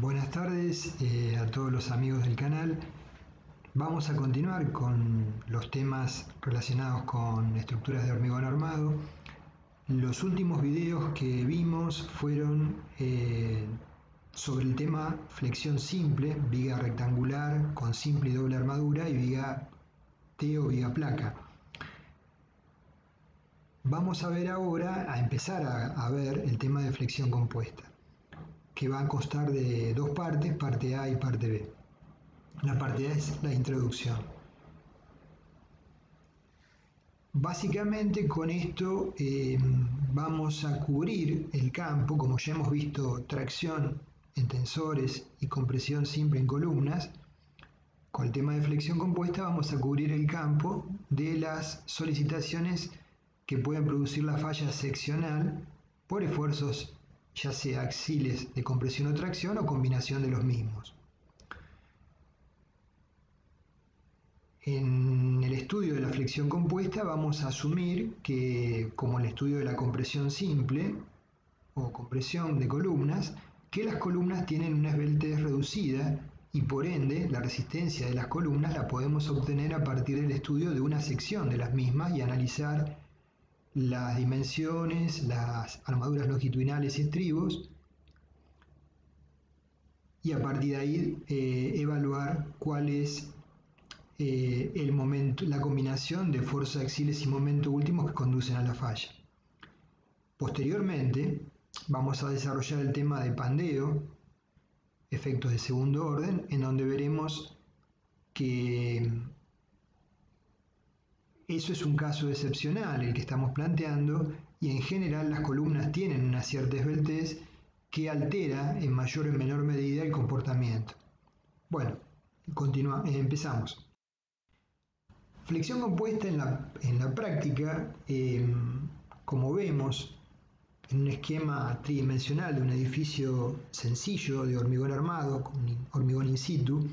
Buenas tardes a todos los amigos del canal. Vamos a continuar con los temas relacionados con estructuras de hormigón armado. Los últimos videos que vimos fueron sobre el tema flexión simple, viga rectangular con simple y doble armadura y viga T o viga placa. Vamos a ver ahora, a empezar a ver el tema de flexión compuesta, que va a constar de dos partes, parte A y parte B. La parte A es la introducción. Básicamente con esto vamos a cubrir el campo, como ya hemos visto tracción en tensores y compresión simple en columnas. Con el tema de flexión compuesta vamos a cubrir el campo de las solicitaciones que pueden producir la falla seccional por esfuerzos ya sea axiles de compresión o tracción o combinación de los mismos. En el estudio de la flexión compuesta vamos a asumir que, como en el estudio de la compresión simple o compresión de columnas, que las columnas tienen una esbeltez reducida y por ende la resistencia de las columnas la podemos obtener a partir del estudio de una sección de las mismas y analizar las dimensiones, las armaduras longitudinales y estribos, y a partir de ahí evaluar cuál es el momento, la combinación de fuerzas axiles y momento último que conducen a la falla. Posteriormente vamos a desarrollar el tema de pandeo, efectos de segundo orden, en donde veremos que eso es un caso excepcional el que estamos planteando, y en general las columnas tienen una cierta esbeltez que altera en mayor o en menor medida el comportamiento. Bueno, empezamos. Flexión compuesta en la práctica, como vemos en un esquema tridimensional de un edificio sencillo de hormigón armado con hormigón in situ,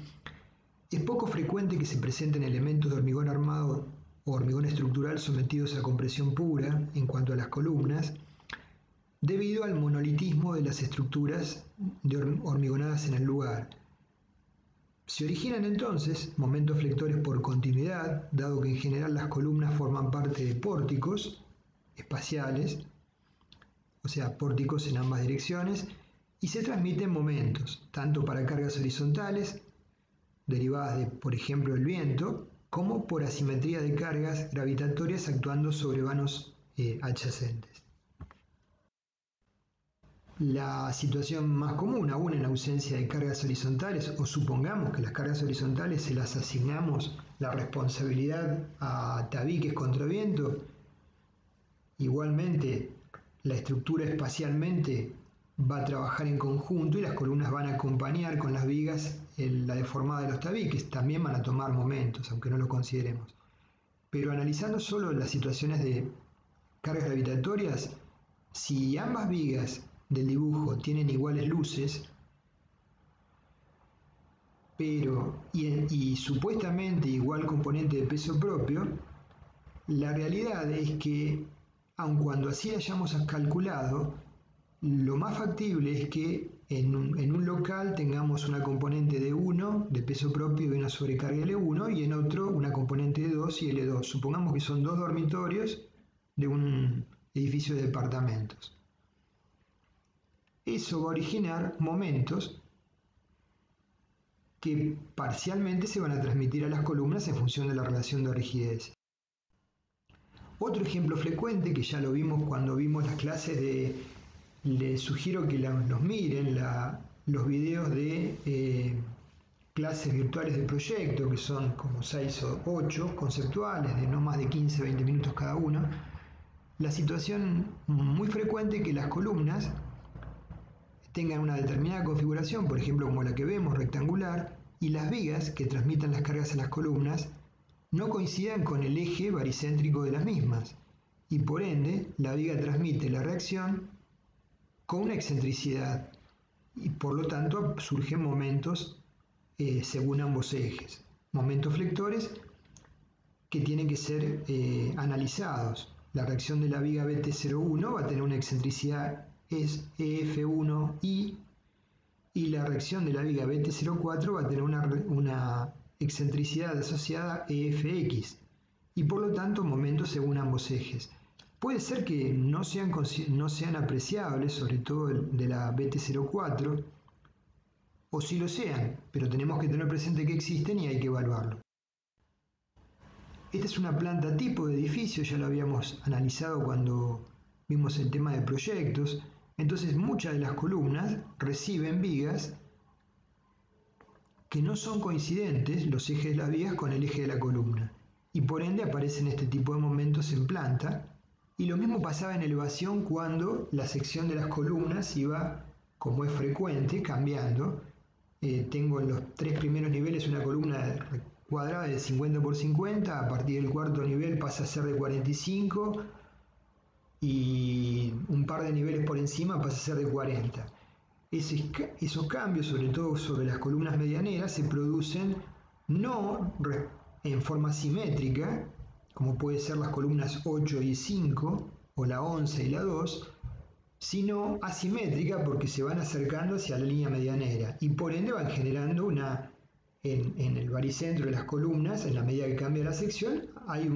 es poco frecuente que se presenten elementos de hormigón armado o hormigón estructural sometidos a compresión pura en cuanto a las columnas, debido al monolitismo de las estructuras hormigonadas en el lugar. Se originan entonces momentos flectores por continuidad, dado que en general las columnas forman parte de pórticos espaciales, o sea, pórticos en ambas direcciones, y se transmiten momentos, tanto para cargas horizontales, derivadas de, por ejemplo, el viento, como por asimetría de cargas gravitatorias actuando sobre vanos adyacentes. La situación más común, aún en ausencia de cargas horizontales, o supongamos que las cargas horizontales se las asignamos la responsabilidad a tabiques contra viento, igualmente la estructura espacialmente va a trabajar en conjunto y las columnas van a acompañar con las vigas la deformada de los tabiques, también van a tomar momentos, aunque no lo consideremos. Pero analizando solo las situaciones de cargas gravitatorias, si ambas vigas del dibujo tienen iguales luces, y supuestamente igual componente de peso propio, la realidad es que, aun cuando así hayamos calculado, lo más factible es que en un local tengamos una componente de 1 de peso propio y una sobrecarga L1, y en otro una componente de 2 y L2. Supongamos que son dos dormitorios de un edificio de departamentos. Eso va a originar momentos que parcialmente se van a transmitir a las columnas en función de la relación de rigidez. Otro ejemplo frecuente, que ya lo vimos cuando vimos las clases les sugiero que los miren, los videos de clases virtuales de proyecto, que son como 6 o 8 conceptuales, de no más de 15-20 minutos cada uno. La situación muy frecuente es que las columnas tengan una determinada configuración, por ejemplo como la que vemos, rectangular, y las vigas que transmitan las cargas a las columnas no coincidan con el eje baricéntrico de las mismas, y por ende la viga transmite la reacción con una excentricidad, y por lo tanto surgen momentos según ambos ejes, momentos flectores que tienen que ser analizados. La reacción de la viga BT01 va a tener una excentricidad EF1I y la reacción de la viga BT04 va a tener una excentricidad asociada EFX y por lo tanto momentos según ambos ejes. Puede ser que no sean apreciables, sobre todo el de la BT04, o sí lo sean, pero tenemos que tener presente que existen y hay que evaluarlo. Esta es una planta tipo de edificio, ya lo habíamos analizado cuando vimos el tema de proyectos. Entonces muchas de las columnas reciben vigas que no son coincidentes, los ejes de las vigas, con el eje de la columna. Y por ende aparecen este tipo de momentos en planta. Y lo mismo pasaba en elevación cuando la sección de las columnas iba, como es frecuente, cambiando. Tengo en los 3 primeros niveles una columna cuadrada de 50 por 50, a partir del 4.º nivel pasa a ser de 45 y un par de niveles por encima pasa a ser de 40. Esos cambios, sobre todo sobre las columnas medianeras, se producen no en forma simétrica, como puede ser las columnas 8 y 5, o la 11 y la 2, sino asimétrica porque se van acercando hacia la línea medianera y por ende van generando en el baricentro de las columnas, en la medida que cambia la sección, hay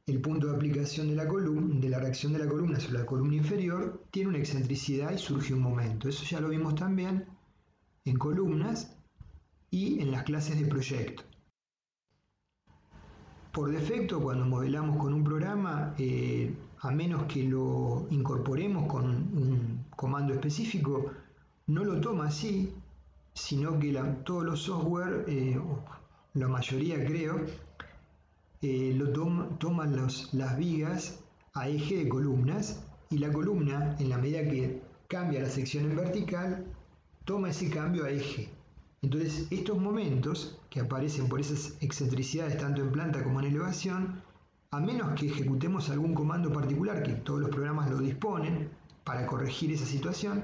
el punto de aplicación de la reacción de la columna sobre la columna inferior tiene una excentricidad y surge un momento. Eso ya lo vimos también en columnas y en las clases de proyecto. Por defecto, cuando modelamos con un programa, a menos que lo incorporemos con un comando específico, no lo toma así, sino que todos los software, la mayoría creo, toman las vigas a eje de columnas y la columna, en la medida que cambia la sección en vertical, toma ese cambio a eje. Entonces estos momentos que aparecen por esas excentricidades tanto en planta como en elevación, a menos que ejecutemos algún comando particular, que todos los programas lo disponen para corregir esa situación,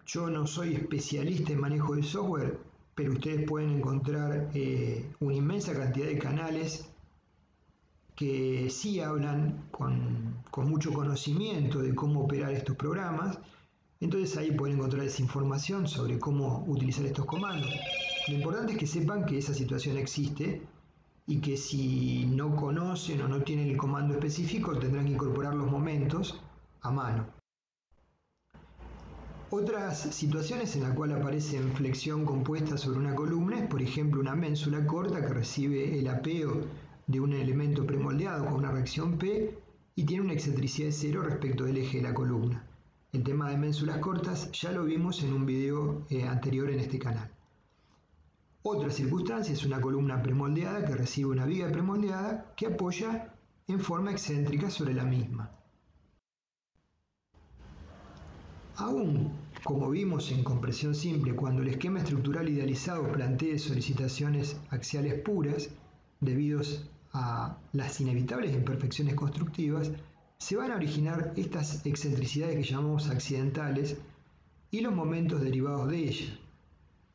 yo no soy especialista en manejo de software, pero ustedes pueden encontrar una inmensa cantidad de canales que sí hablan con mucho conocimiento de cómo operar estos programas. Entonces ahí pueden encontrar esa información sobre cómo utilizar estos comandos. Lo importante es que sepan que esa situación existe y que si no conocen o no tienen el comando específico tendrán que incorporar los momentos a mano. Otras situaciones en las cuales aparece flexión compuesta sobre una columna es, por ejemplo, una ménsula corta que recibe el apeo de un elemento premoldeado con una reacción P y tiene una excentricidad de 0 respecto del eje de la columna. El tema de ménsulas cortas ya lo vimos en un video anterior en este canal. Otra circunstancia es una columna premoldeada que recibe una viga premoldeada que apoya en forma excéntrica sobre la misma. Aún, como vimos en compresión simple, cuando el esquema estructural idealizado plantee solicitaciones axiales puras, debido a las inevitables imperfecciones constructivas, se van a originar estas excentricidades que llamamos accidentales y los momentos derivados de ellas.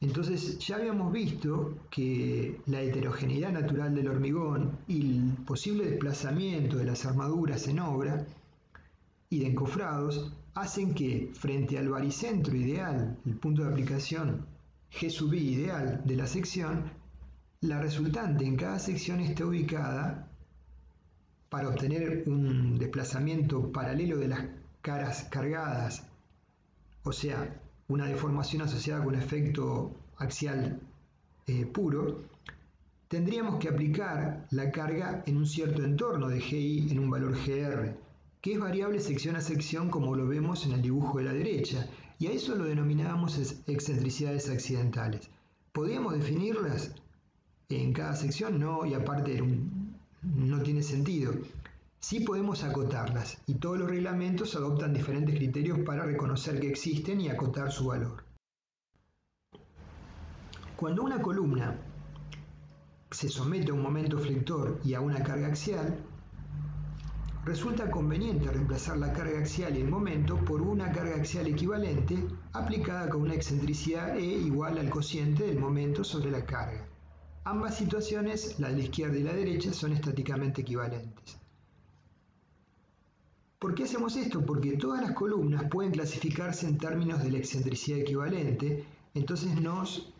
Entonces ya habíamos visto que la heterogeneidad natural del hormigón y el posible desplazamiento de las armaduras en obra y de encofrados hacen que frente al baricentro ideal, el punto de aplicación G sub I ideal de la sección, la resultante en cada sección esté ubicada para obtener un desplazamiento paralelo de las caras cargadas, o sea, una deformación asociada con efecto axial puro, tendríamos que aplicar la carga en un cierto entorno de GI en un valor GR, que es variable sección a sección como lo vemos en el dibujo de la derecha, y a eso lo denominábamos excentricidades accidentales. ¿Podríamos definirlas en cada sección? No, y aparte no tiene sentido. Sí podemos acotarlas, y todos los reglamentos adoptan diferentes criterios para reconocer que existen y acotar su valor. Cuando una columna se somete a un momento flector y a una carga axial, resulta conveniente reemplazar la carga axial y el momento por una carga axial equivalente aplicada con una excentricidad E igual al cociente del momento sobre la carga. Ambas situaciones, la de la izquierda y la derecha, son estáticamente equivalentes. ¿Por qué hacemos esto? Porque todas las columnas pueden clasificarse en términos de la excentricidad equivalente, entonces nos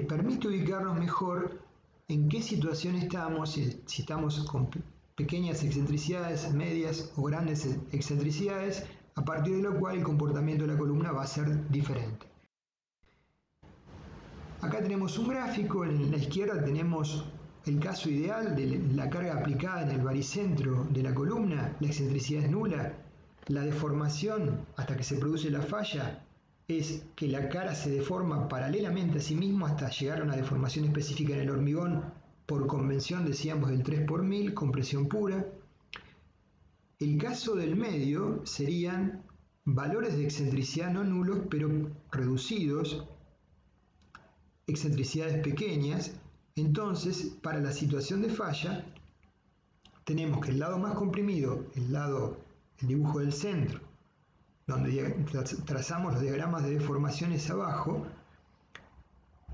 permite ubicarnos mejor en qué situación estamos, si estamos con pequeñas excentricidades, medias o grandes excentricidades, a partir de lo cual el comportamiento de la columna va a ser diferente. Acá tenemos un gráfico, en la izquierda tenemos el caso ideal de la carga aplicada en el baricentro de la columna, la excentricidad es nula. La deformación hasta que se produce la falla es que la cara se deforma paralelamente a sí mismo hasta llegar a una deformación específica en el hormigón por convención, decíamos, del 3 por 1000, compresión pura. El caso del medio serían valores de excentricidad no nulos pero reducidos, excentricidades pequeñas. Entonces, para la situación de falla, tenemos que el lado más comprimido, el dibujo del centro, donde trazamos los diagramas de deformaciones abajo,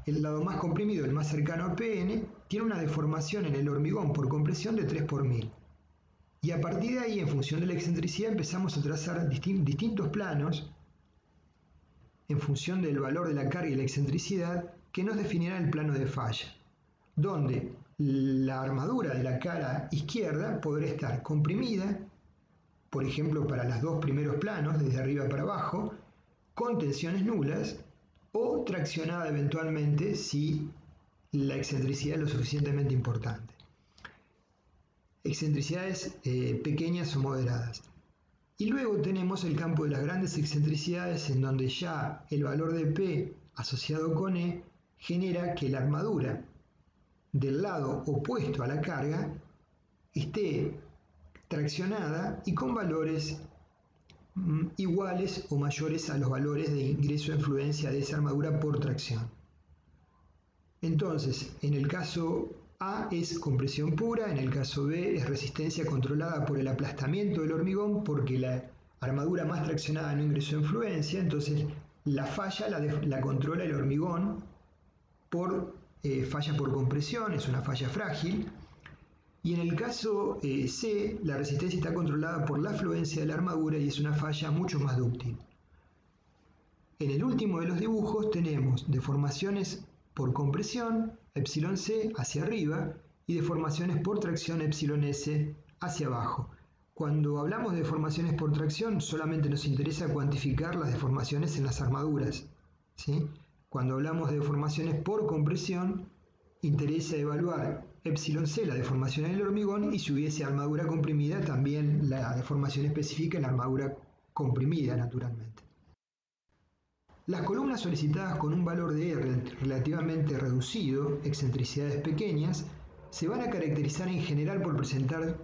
el lado más comprimido, el más cercano a PN, tiene una deformación en el hormigón por compresión de 3 por 1000. Y a partir de ahí, en función de la excentricidad, empezamos a trazar distintos planos en función del valor de la carga y la excentricidad que nos definirán el plano de falla, donde la armadura de la cara izquierda podrá estar comprimida, por ejemplo para los dos primeros planos, desde arriba para abajo, con tensiones nulas, o traccionada eventualmente si la excentricidad es lo suficientemente importante. Excentricidades pequeñas o moderadas. Y luego tenemos el campo de las grandes excentricidades, en donde ya el valor de P asociado con E genera que la armadura del lado opuesto a la carga esté traccionada y con valores iguales o mayores a los valores de ingreso de influencia de esa armadura por tracción. Entonces, en el caso A es compresión pura, en el caso B es resistencia controlada por el aplastamiento del hormigón porque la armadura más traccionada no ingresó influencia, entonces la falla la controla el hormigón por falla por compresión, es una falla frágil. Y en el caso C, la resistencia está controlada por la fluencia de la armadura y es una falla mucho más dúctil. En el último de los dibujos tenemos deformaciones por compresión, epsilon C hacia arriba, y deformaciones por tracción, epsilon S hacia abajo. Cuando hablamos de deformaciones por tracción, solamente nos interesa cuantificar las deformaciones en las armaduras, ¿sí? Cuando hablamos de deformaciones por compresión, interesa evaluar epsilon C, la deformación en el hormigón, y si hubiese armadura comprimida, también la deformación específica en la armadura comprimida, naturalmente. Las columnas solicitadas con un valor de R relativamente reducido, excentricidades pequeñas, se van a caracterizar en general por presentar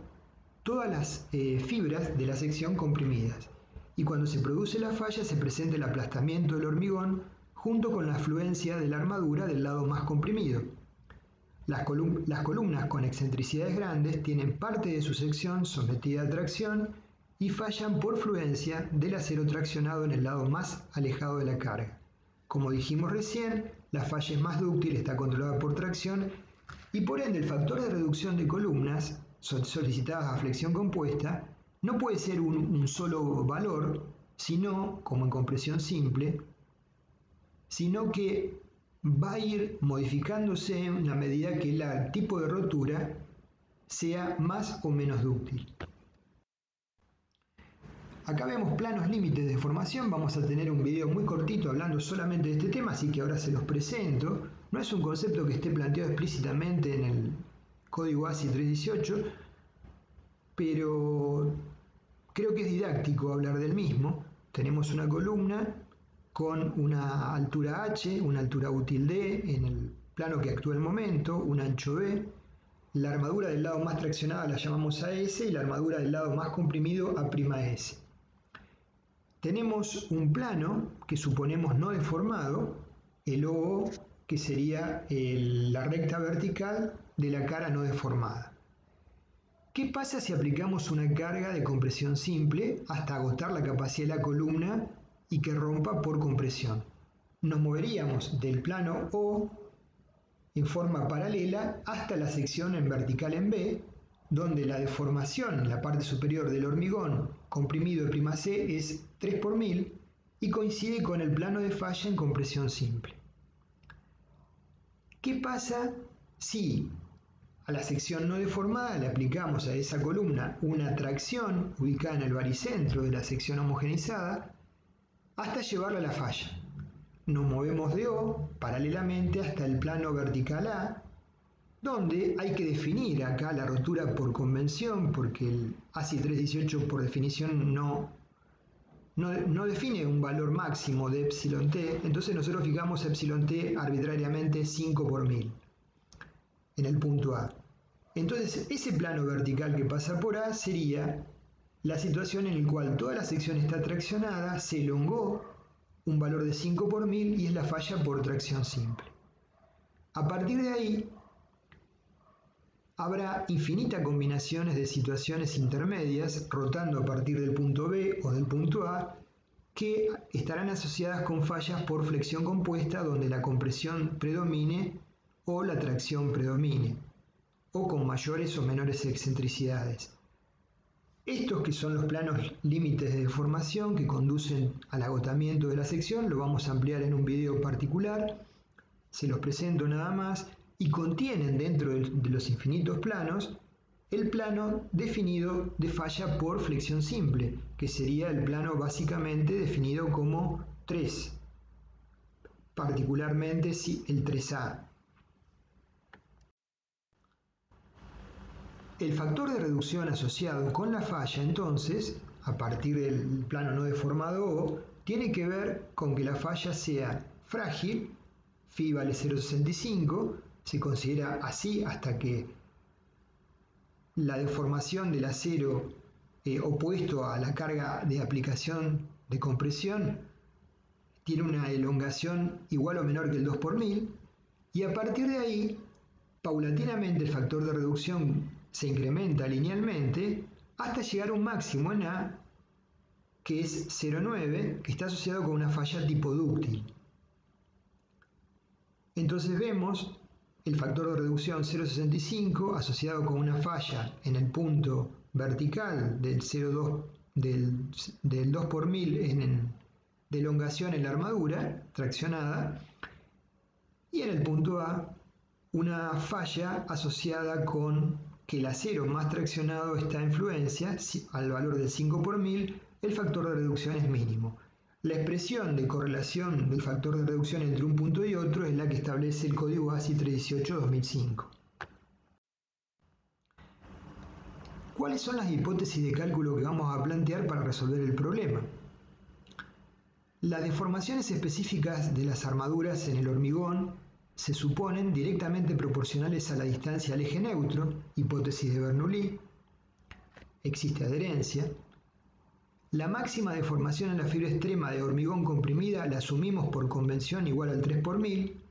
todas las fibras de la sección comprimidas, y cuando se produce la falla se presenta el aplastamiento del hormigón junto con la fluencia de la armadura del lado más comprimido. Las columnas con excentricidades grandes tienen parte de su sección sometida a tracción y fallan por fluencia del acero traccionado en el lado más alejado de la carga. Como dijimos recién, la falla es más dúctil, está controlada por tracción y por ende el factor de reducción de columnas solicitadas a flexión compuesta no puede ser un solo valor, sino, como en compresión simple, sino que va a ir modificándose en la medida que el tipo de rotura sea más o menos dúctil. Acá vemos planos límites de deformación. Vamos a tener un video muy cortito hablando solamente de este tema, así que ahora se los presento. No es un concepto que esté planteado explícitamente en el código ASI 318, pero creo que es didáctico hablar del mismo. Tenemos una columna con una altura H, una altura útil D en el plano que actúa el momento, un ancho B. La armadura del lado más traccionada la llamamos AS y la armadura del lado más comprimido A'S. Tenemos un plano que suponemos no deformado, el OO, que sería la recta vertical de la cara no deformada. ¿Qué pasa si aplicamos una carga de compresión simple hasta agotar la capacidad de la columna y que rompa por compresión? Nos moveríamos del plano O en forma paralela hasta la sección en vertical en B, donde la deformación en la parte superior del hormigón comprimido de prima C es 3 por 1000 y coincide con el plano de falla en compresión simple. ¿Qué pasa si a la sección no deformada le aplicamos a esa columna una tracción ubicada en el baricentro de la sección homogeneizada hasta llevarla a la falla? Nos movemos de O paralelamente hasta el plano vertical A, donde hay que definir acá la rotura por convención, porque el ASI 318 por definición no define un valor máximo de epsilon t, entonces nosotros fijamos epsilon t arbitrariamente 5 por 1000 en el punto A. Entonces ese plano vertical que pasa por A sería la situación en la cual toda la sección está traccionada, se elongó un valor de 5 por 1000 y es la falla por tracción simple. A partir de ahí habrá infinitas combinaciones de situaciones intermedias rotando a partir del punto B o del punto A que estarán asociadas con fallas por flexión compuesta donde la compresión predomine o la tracción predomine, o con mayores o menores excentricidades. Estos que son los planos límites de deformación que conducen al agotamiento de la sección lo vamos a ampliar en un video particular, se los presento nada más, y contienen dentro de los infinitos planos el plano definido de falla por flexión simple, que sería el plano básicamente definido como 3, particularmente el 3A. El factor de reducción asociado con la falla, entonces, a partir del plano no deformado O, tiene que ver con que la falla sea frágil, phi vale 0,65, se considera así hasta que la deformación del acero opuesto a la carga de aplicación de compresión tiene una elongación igual o menor que el 2 por 1000, y a partir de ahí, paulatinamente el factor de reducción se incrementa linealmente hasta llegar a un máximo en A, que es 0,9, que está asociado con una falla tipo dúctil. Entonces vemos el factor de reducción 0,65 asociado con una falla en el punto vertical del 0,2 del 2 por 1000 de elongación en la armadura traccionada, y en el punto A una falla asociada con que el acero más traccionado está en fluencia al valor de 5 por 1000, el factor de reducción es mínimo. La expresión de correlación del factor de reducción entre un punto y otro es la que establece el código ASI 318-2005. ¿Cuáles son las hipótesis de cálculo que vamos a plantear para resolver el problema? Las deformaciones específicas de las armaduras en el hormigón se suponen directamente proporcionales a la distancia al eje neutro, hipótesis de Bernoulli. Existe adherencia. La máxima deformación en la fibra extrema de hormigón comprimida la asumimos por convención igual al 3 por 1000.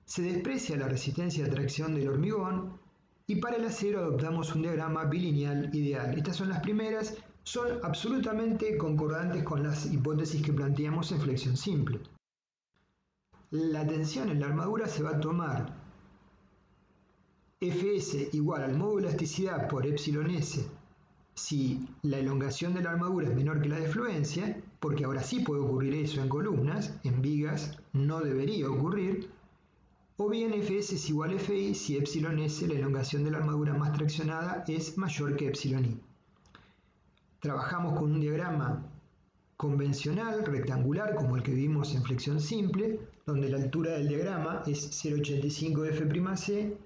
Se desprecia la resistencia de tracción del hormigón y para el acero adoptamos un diagrama bilineal ideal. Estas son las primeras, son absolutamente concordantes con las hipótesis que planteamos en flexión simple. La tensión en la armadura se va a tomar Fs igual al módulo de elasticidad por epsilon s si la elongación de la armadura es menor que la de fluencia, porque ahora sí puede ocurrir eso en columnas, en vigas no debería ocurrir, o bien Fs es igual a Fi si epsilon s, la elongación de la armadura más traccionada, es mayor que epsilon i. Trabajamos con un diagrama convencional, rectangular, como el que vimos en flexión simple, donde la altura del diagrama es 0,85 de F'C,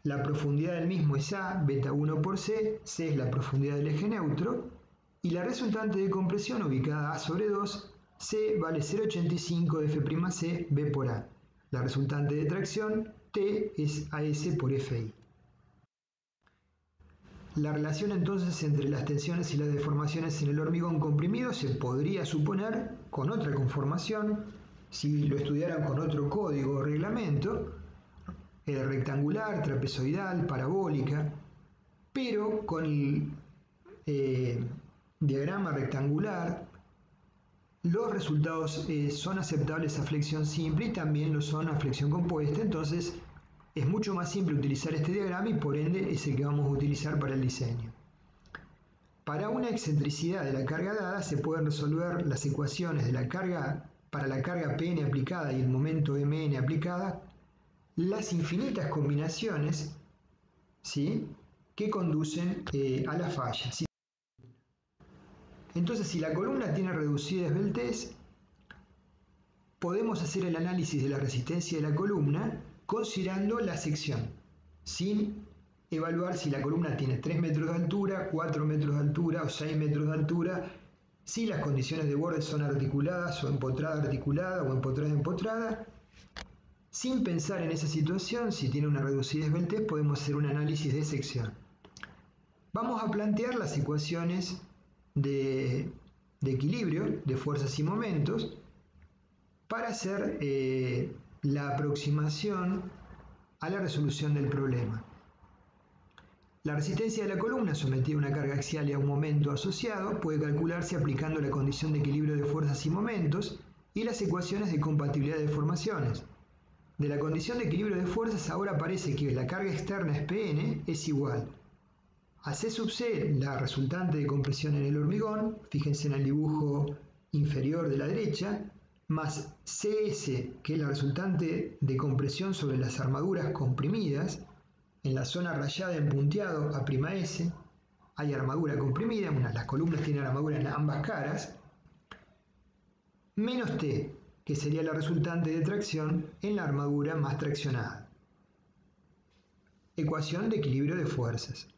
la profundidad del mismo es A, beta 1 por C, C es la profundidad del eje neutro, y la resultante de compresión ubicada A sobre 2, C vale 0,85 de F'C, B por A. La resultante de tracción, T, es AS por Fi. La relación entonces entre las tensiones y las deformaciones en el hormigón comprimido se podría suponer con otra conformación, si lo estudiaran con otro código o reglamento, rectangular, trapezoidal, parabólica, pero con el diagrama rectangular los resultados son aceptables a flexión simple y también lo son a flexión compuesta, entonces es mucho más simple utilizar este diagrama y por ende es el que vamos a utilizar para el diseño. Para una excentricidad de la carga dada se pueden resolver las ecuaciones de la carga para la carga Pn aplicada y el momento Mn aplicada, las infinitas combinaciones, ¿sí?, que conducen a la falla. Entonces, si la columna tiene reducida esbeltez, podemos hacer el análisis de la resistencia de la columna considerando la sección, sin evaluar si la columna tiene 3 metros de altura, 4 metros de altura o 6 metros de altura, si las condiciones de borde son articuladas o empotrada articulada o empotrada empotrada. Sin pensar en esa situación, si tiene una reducida esbeltez, podemos hacer un análisis de sección. Vamos a plantear las ecuaciones de equilibrio de fuerzas y momentos para hacer la aproximación a la resolución del problema. La resistencia de la columna sometida a una carga axial y a un momento asociado puede calcularse aplicando la condición de equilibrio de fuerzas y momentos y las ecuaciones de compatibilidad de deformaciones. De la condición de equilibrio de fuerzas ahora parece que la carga externa es Pn es igual a C sub C, la resultante de compresión en el hormigón, fíjense en el dibujo inferior de la derecha, más CS, que es la resultante de compresión sobre las armaduras comprimidas, en la zona rayada en punteado A'S, hay armadura comprimida, las columnas tienen armadura en ambas caras, menos T, que sería la resultante de tracción en la armadura más traccionada. Ecuación de equilibrio de fuerzas.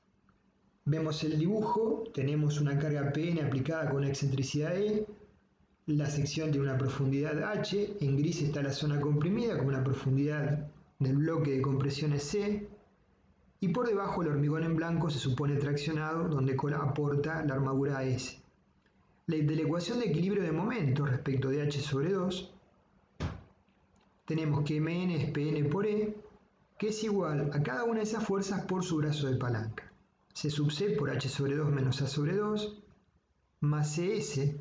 Vemos el dibujo, tenemos una carga Pn aplicada con una excentricidad E, la sección tiene una profundidad H, en gris está la zona comprimida con una profundidad del bloque de compresión es C, y por debajo el hormigón en blanco se supone traccionado, donde aporta la armadura S. De la ecuación de equilibrio de momentos respecto de H sobre 2, tenemos que Mn es Pn por E, que es igual a cada una de esas fuerzas por su brazo de palanca. C sub C por H sobre 2 menos A sobre 2, más CS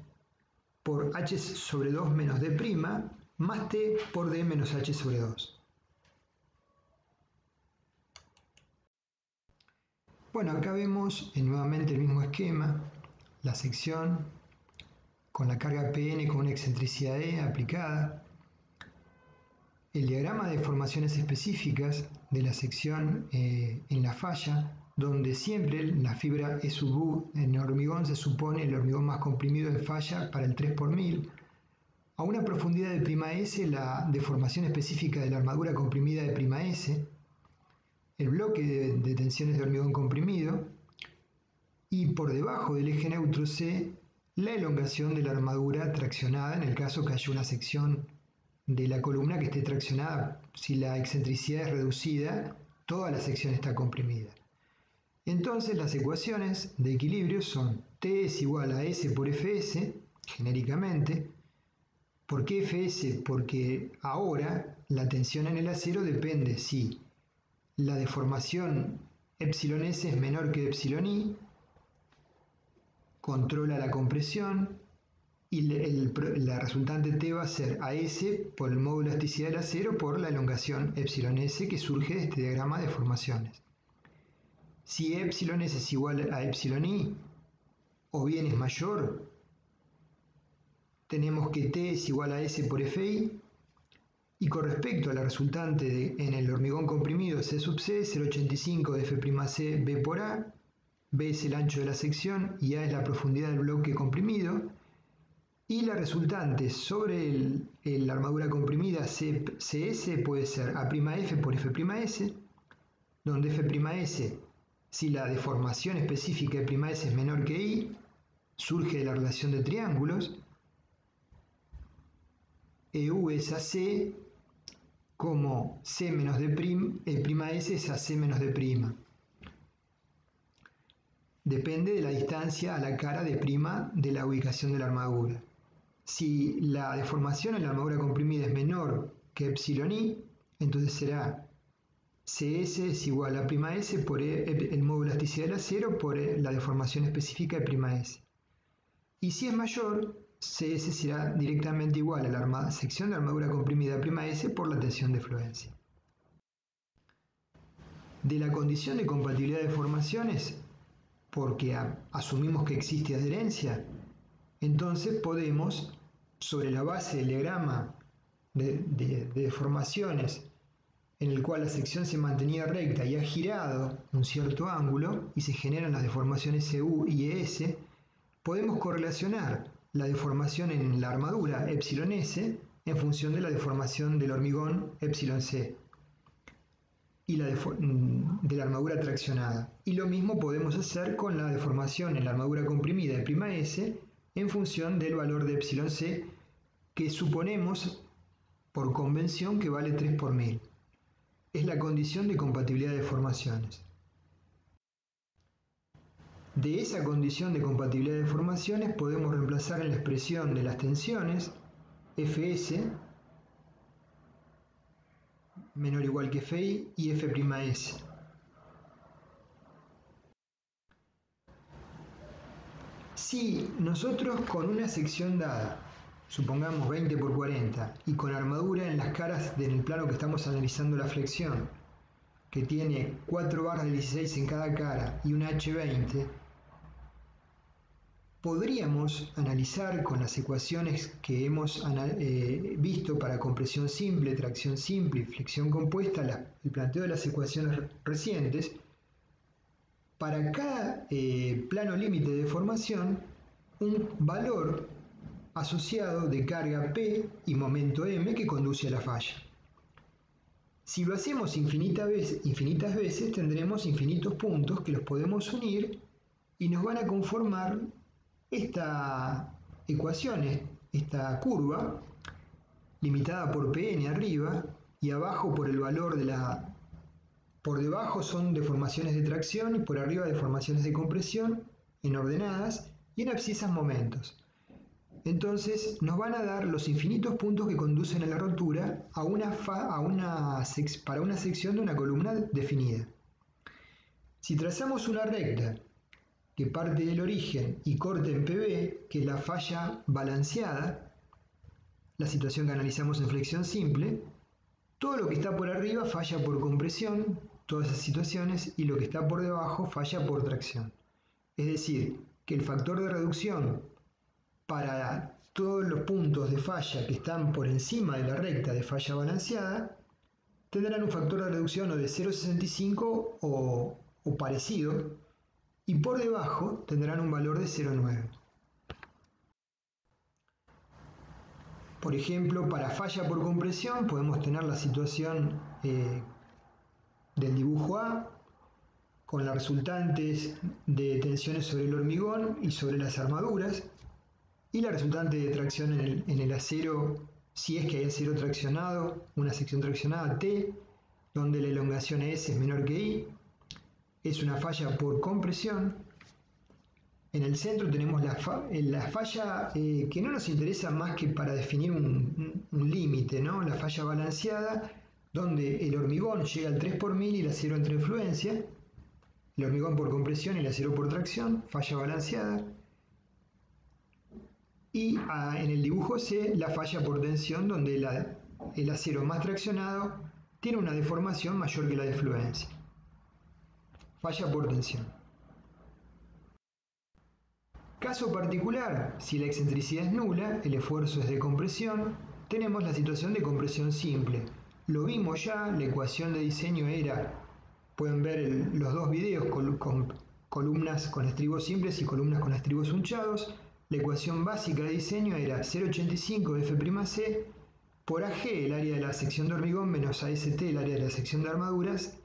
por H sobre 2 menos D', más T por D menos H sobre 2. Bueno, acá vemos nuevamente el mismo esquema, la sección con la carga Pn con una excentricidad E aplicada, el diagrama de deformaciones específicas de la sección en la falla, donde siempre la fibra E sub U en el hormigón se supone el hormigón más comprimido en falla para el 3 por 1000. A una profundidad de prima S, la deformación específica de la armadura comprimida de prima S, el bloque de tensiones de hormigón comprimido, y por debajo del eje neutro C, la elongación de la armadura traccionada en el caso que haya una sección de la columna que esté traccionada. Si la excentricidad es reducida, toda la sección está comprimida. Entonces las ecuaciones de equilibrio son T es igual a S por Fs, genéricamente. ¿Por qué Fs? Porque ahora la tensión en el acero depende si la deformación εs es menor que εi, controla la compresión, y la resultante T va a ser AS por el módulo de elasticidad del acero por la elongación εs que surge de este diagrama de deformaciones. Si εs es igual a εi o bien es mayor, tenemos que T es igual a S por Fi, y con respecto a la resultante en el hormigón comprimido C sub C, 0,85 de F'C B por A, B es el ancho de la sección y A es la profundidad del bloque comprimido, y la resultante sobre la armadura comprimida CS puede ser A'F por F'S, donde F'S, si la deformación específica de ''S es menor que I, surge de la relación de triángulos. EU es AC como C menos D', ''S es AC menos D'. Depende de la distancia a la cara de prima de la ubicación de la armadura. Si la deformación en la armadura comprimida es menor que εi, entonces será CS es igual a ''S por el módulo de elasticidad del acero por la deformación específica de ''S. Y si es mayor, CS será directamente igual a la sección de armadura comprimida ''S por la tensión de fluencia. De la condición de compatibilidad de deformaciones, porque asumimos que existe adherencia, entonces podemos, sobre la base del diagrama de deformaciones en el cual la sección se mantenía recta y ha girado un cierto ángulo y se generan las deformaciones EU y ES, podemos correlacionar la deformación en la armadura εS en función de la deformación del hormigón εC y de la armadura traccionada. Y lo mismo podemos hacer con la deformación en la armadura comprimida de prima S en función del valor de εC, que suponemos por convención que vale 3 por 1000. Es la condición de compatibilidad de deformaciones. De esa condición de compatibilidad de deformaciones podemos reemplazar en la expresión de las tensiones Fs menor o igual que Fi y F'S. Si nosotros con una sección dada, supongamos 20 por 40, y con armadura en las caras del plano que estamos analizando la flexión, que tiene 4 barras de 16 en cada cara y una H20, podríamos analizar con las ecuaciones que hemos visto para compresión simple, tracción simple y flexión compuesta, el planteo de las ecuaciones recientes, para cada plano límite de deformación, un valor asociado de carga P y momento M que conduce a la falla. Si lo hacemos infinitas veces, tendremos infinitos puntos que los podemos unir y nos van a conformar esta ecuación, esta curva, limitada por Pn arriba y abajo por el valor de la... Por debajo son deformaciones de tracción y por arriba deformaciones de compresión en ordenadas y en abscisas momentos. Entonces nos van a dar los infinitos puntos que conducen a la rotura para una sección de una columna definida. Si trazamos una recta que parte del origen y corte en PB, que es la falla balanceada, la situación que analizamos en flexión simple, todo lo que está por arriba falla por compresión, todas esas situaciones, y lo que está por debajo falla por tracción. Es decir, que el factor de reducción para todos los puntos de falla que están por encima de la recta de falla balanceada tendrán un factor de reducción o de 0,65 o parecido, y por debajo tendrán un valor de 0,9. Por ejemplo, para falla por compresión podemos tener la situación del dibujo A con las resultantes de tensiones sobre el hormigón y sobre las armaduras, y la resultante de tracción en el acero, si es que hay acero traccionado, una sección traccionada T, donde la elongación S es menor que I, es una falla por compresión. En el centro tenemos la falla que no nos interesa más que para definir un límite, ¿no? La falla balanceada, donde el hormigón llega al 3 por 1000 y el acero entra en fluencia, el hormigón por compresión y el acero por tracción, falla balanceada. Y en el dibujo C, la falla por tensión, donde el acero más traccionado tiene una deformación mayor que la de fluencia. Falla por tensión. Caso particular, si la excentricidad es nula, el esfuerzo es de compresión, tenemos la situación de compresión simple. Lo vimos ya, la ecuación de diseño era, pueden ver los dos videos con columnas con estribos simples y columnas con estribos hunchados. La ecuación básica de diseño era 0,85 de F'C por AG, el área de la sección de hormigón, menos AST, el área de la sección de armaduras,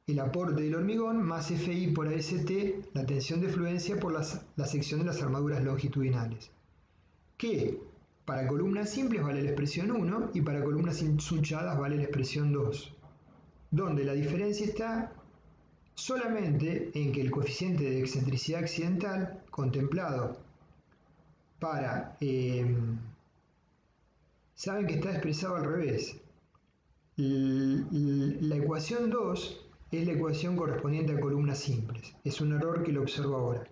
el aporte del hormigón, más Fi por AST, la tensión de fluencia por la sección de las armaduras longitudinales. Que para columnas simples vale la expresión 1 y para columnas hunchadas vale la expresión 2, donde la diferencia está solamente en que el coeficiente de excentricidad accidental contemplado para... saben que está expresado al revés. La ecuación 2 es la ecuación correspondiente a columnas simples. Es un error que lo observo ahora.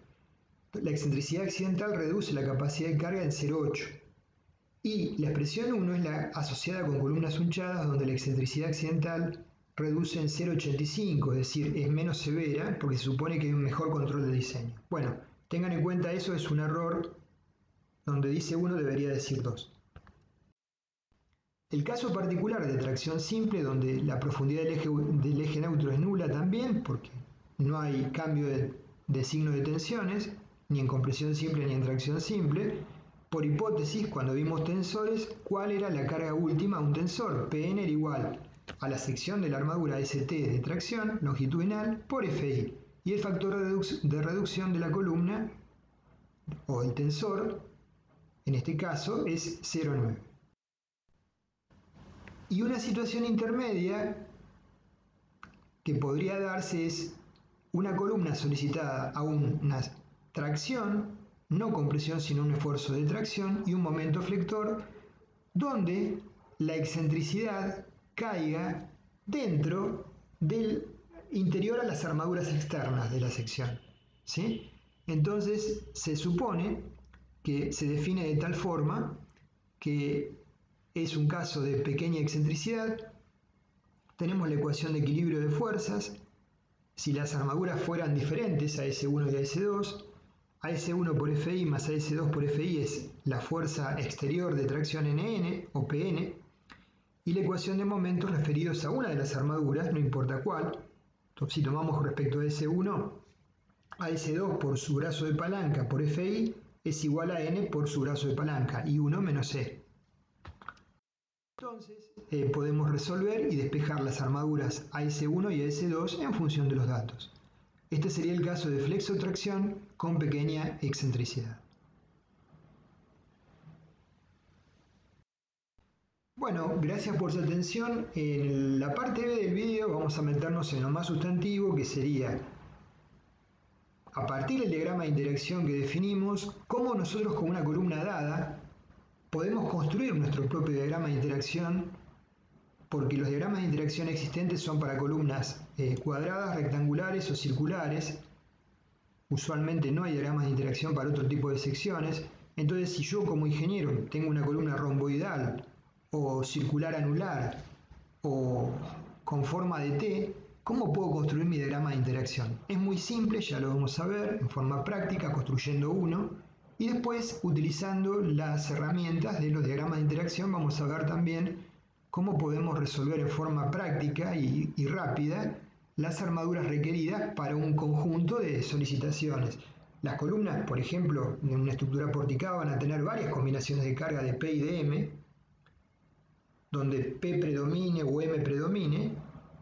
La excentricidad accidental reduce la capacidad de carga en 0,8. Y la expresión 1 es la asociada con columnas hunchadas, donde la excentricidad accidental reduce en 0,85, es decir, es menos severa porque se supone que hay un mejor control de diseño. Bueno, tengan en cuenta eso, es un error donde dice 1 debería decir 2. El caso particular de tracción simple, donde la profundidad del eje neutro es nula también, porque no hay cambio de signo de tensiones, ni en compresión simple ni en tracción simple. Por hipótesis, cuando vimos tensores, ¿cuál era la carga última a un tensor? Pn era igual a la sección de la armadura ST de tracción longitudinal por Fi, y el factor de reducción de la columna, o el tensor, en este caso, es 0,9. Y una situación intermedia que podría darse es una columna solicitada a una tracción, no compresión sino un esfuerzo de tracción y un momento flector, donde la excentricidad caiga dentro del interior a las armaduras externas de la sección, ¿sí? Entonces se supone que se define de tal forma que es un caso de pequeña excentricidad. Tenemos la ecuación de equilibrio de fuerzas. Si las armaduras fueran diferentes, AS1 y AS2, AS1 por Fi más AS2 por Fi es la fuerza exterior de tracción NN o Pn, y la ecuación de momentos referidos a una de las armaduras, no importa cuál. Entonces, si tomamos respecto a AS1, AS2 por su brazo de palanca por Fi es igual a N por su brazo de palanca, y 1 menos E. Entonces podemos resolver y despejar las armaduras AS1 y AS2 en función de los datos. Este sería el caso de flexotracción con pequeña excentricidad. Bueno, gracias por su atención. En la parte B del video vamos a meternos en lo más sustantivo, que sería, a partir del diagrama de interacción que definimos, cómo nosotros con una columna dada podemos construir nuestro propio diagrama de interacción, porque los diagramas de interacción existentes son para columnas cuadradas, rectangulares o circulares. Usualmente no hay diagramas de interacción para otro tipo de secciones. Entonces, si yo como ingeniero tengo una columna romboidal o circular anular o con forma de T, ¿cómo puedo construir mi diagrama de interacción? Es muy simple, ya lo vamos a ver en forma práctica, construyendo uno. Y después, utilizando las herramientas de los diagramas de interacción, vamos a ver también cómo podemos resolver en forma práctica y rápida las armaduras requeridas para un conjunto de solicitaciones. Las columnas, por ejemplo, en una estructura porticada van a tener varias combinaciones de carga de P y de M, donde P predomine o M predomine,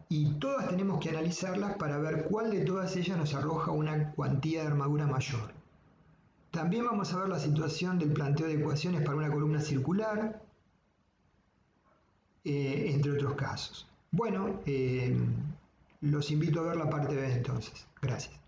y todas tenemos que analizarlas para ver cuál de todas ellas nos arroja una cuantía de armadura mayor. También vamos a ver la situación del planteo de ecuaciones para una columna circular, entre otros casos. Bueno, los invito a ver la parte B entonces. Gracias.